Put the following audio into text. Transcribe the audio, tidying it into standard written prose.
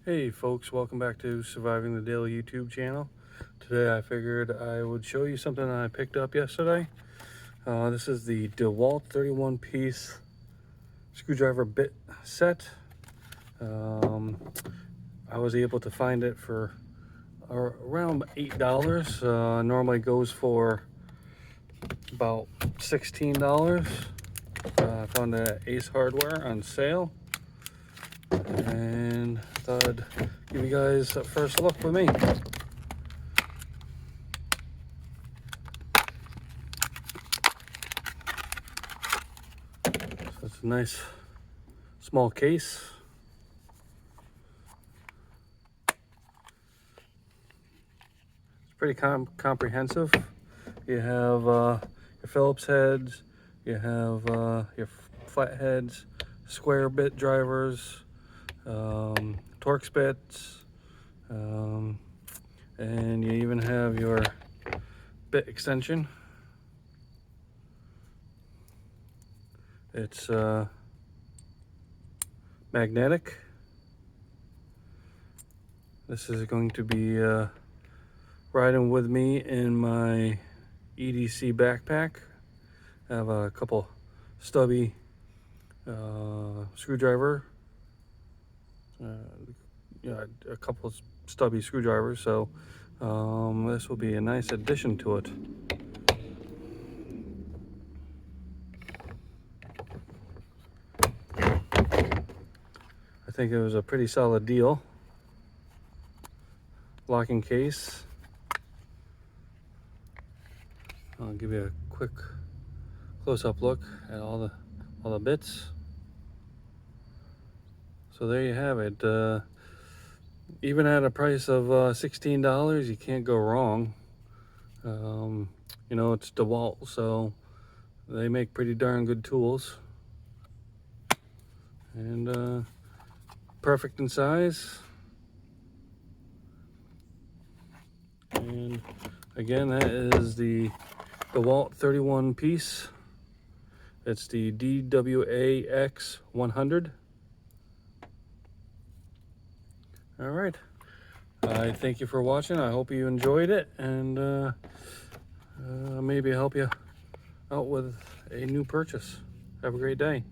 Hey folks, welcome back to Surviving the Daily YouTube channel. Today I figured I would show you something I picked up yesterday. This is the Dewalt 31 piece screwdriver bit set. I was able to find it for around $8. Normally goes for about $16. I found it at Ace Hardware on sale, and thought I'd give you guys a first look with me. So it's a nice small case. It's pretty comprehensive. You have your Phillips heads, you have your flat heads, square bit drivers, Torx bits, and you even have your bit extension. It's magnetic. This is going to be riding with me in my EDC backpack. I have a couple stubby screwdriver, a couple of stubby screwdrivers, so this will be a nice addition to it. I think it was a pretty solid deal. Locking case. I'll give you a quick close-up look at all the bits. So there you have it. Even at a price of $16, you can't go wrong. You know, it's Dewalt, so they make pretty darn good tools. And perfect in size. And again, that is the Dewalt 31 piece. It's the DWAX 100. All right. I thank you for watching. I hope you enjoyed it, and maybe help you out with a new purchase. Have a great day.